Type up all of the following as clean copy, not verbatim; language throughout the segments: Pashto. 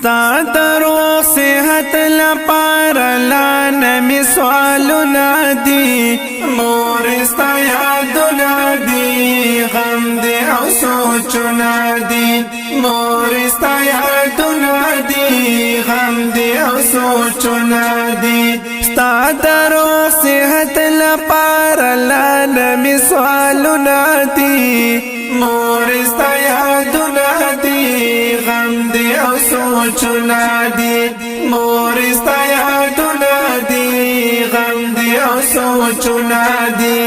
ستا درو صحت لپاره لانمی سوالونه دي مور ستا یادونه دي غم دي او سوچونه دي مور ستا یادونه دي غم دي او سوچونه دي ستا درو صحت لپاره لانمی سوالونه دي مور ستا یادونه دي غم دي او سوچونه دي مور ستا یادونه دي غم دي او سوچونه دي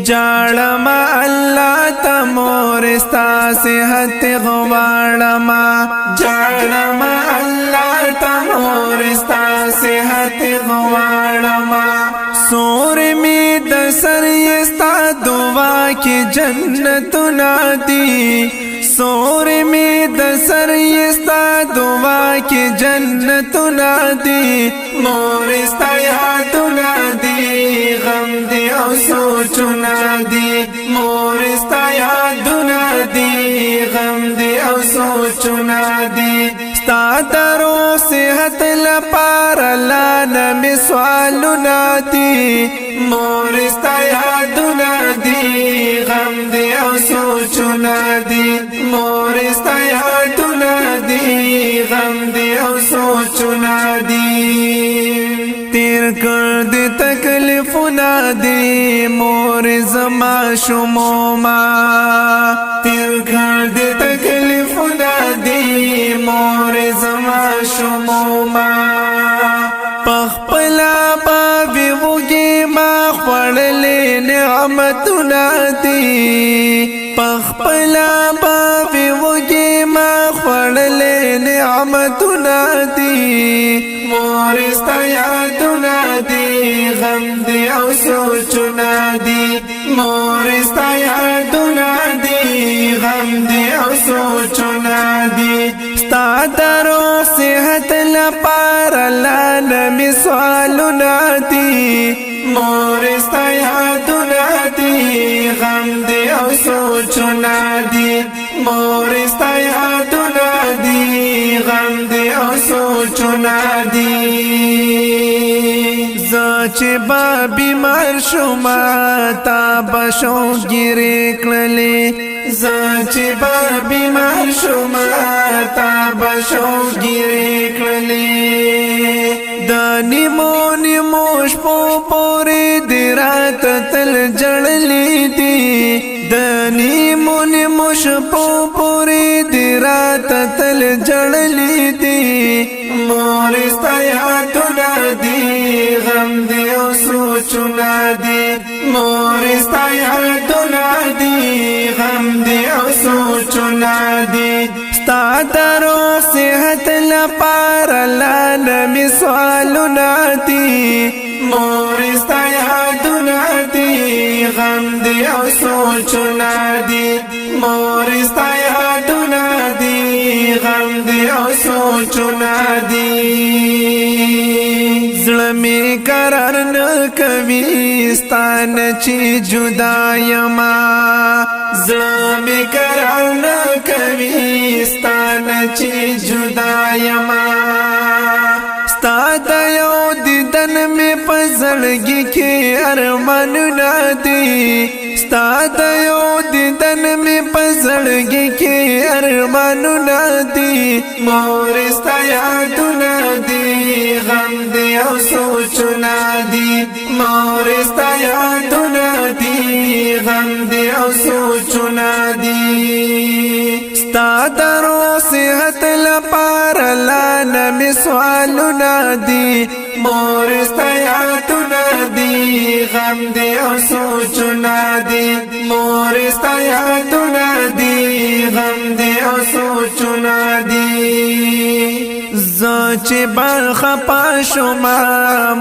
جاړما الله ته مور ستا صحت غواړما جاړما الله ته مور ستا صحت غواړما سور می د سر یستا دعا کی جنت نادي سور می د سر یستا دعا کی جنت نادي مور ستا یاد نادي غم دی او سوچ نادي مور ستا یاد نادي غم دی او سوچ نادي ستا درو صحت لپاره لانمی سوالونه دي مور ستا یادونه دي غم دي او سوچونه دي مور ستا یادونه دي غم دي او سوچونه دي تیر کر دی تکلیفونه دي مور زما شموما تیر کر دی تکلیفونه دي مور زما شموما پخپلا باوی وگی ما خوڑلی نعمتنا دی پخپلا باوی وگی ما خوڑلی نعمتنا دی مور ستا یادنا دی غم دی او سوچنا دی مور ستا یادنا دی غم دی او سوچنا دی ستا درو صحت لپاره لانمی سوالونه دي مور ستا یادونه دي غم دي او سوچونه دي مور ستا یادونه دي غم دي او سوچونه دي زچ با بیمار شوما تا بشو گیری کړلې زچ با بیمار شوما تا بشو گیری کړلې دانی مونی موش پو پوری دی رات تل جړلې دی دانی مونی موش پو پوری دی رات تل جړلې دی مور ستا یادونه دی غم دی او سوچونه دی مور ستا یادونه دی غم دی او سوچونه دی ستا درو صحت لپاره لانمی سوالونه دي مور ستا یادونه دي غم دي او سوچونه دي مور ستا یادونه دي غم دي او سوچونه دي زړه می قرار نه کوي ستان چې جدا یما زړه می قرار نه کوي ستان چې جدا یما ستا د یو دیدن می پزړګي کې ارمانونه دي ستا د یو دیدن می پزړګي کې ارمانونه دي مور ستا یادونه دي غم دي او سوچونه دي مور ستا یادونه دي غم دي او سوچونه دي ستا درو صحت لپاره لانمی سوالونه دي مور ستا یادونه دي غم دي او سوچونه دي مور ستا یادونه دي غم دي او سوچونه دي زچ بل خپا شما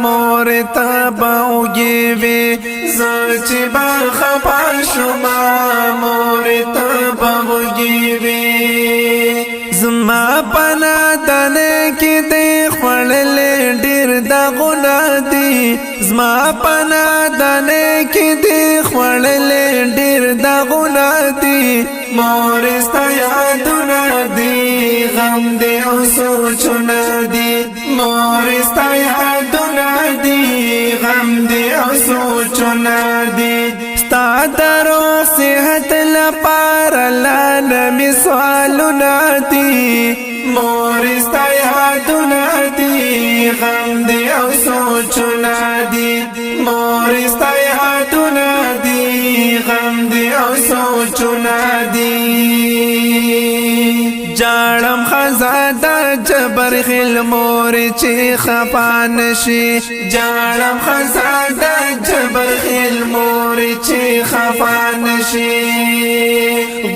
مور ته باوږي وي زچ بل خپا شما مور ته باوږي وي زما پنا دنه کې دې خړلې ډېر دغونه دي زما پنا دنه کې دې خړلې ډېر دغونه دي مور ستا یادونه دي غم دے او سوچنا دی مور ستا یادنا دی غم دے او سوچنا دی ستا درو صحت لپار لانا مثالنا دی مور ستا یادنا دی غم دے او سوچنا دی مور ستا یادنا دی غم دے او سوچنا دی جاړم خزاده جبر خل مور چې خفان شي جاړم خزاده جبر خل مور چې خفان شي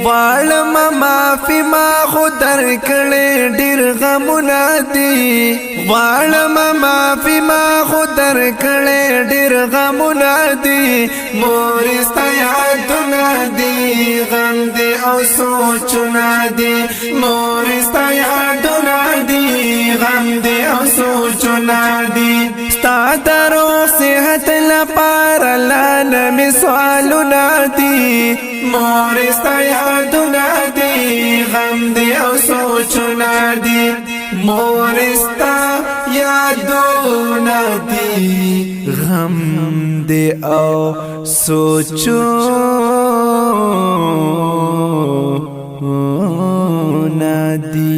غواړم معافي ما خو درکړې ډېر غمونه دي غواړم معافي ما خو درکړې ډېر غمونه دي مور ستا یادونه دي غم دي او سوچونه دي مور ستا یادونه دي غم دي او سوچونه دي ستا درو صحت لپار لانا مثالونه دي مور ستا یادونه دي غم دي او سوچونه دي مور ستا یادونه دي غم دي او سوچونه دي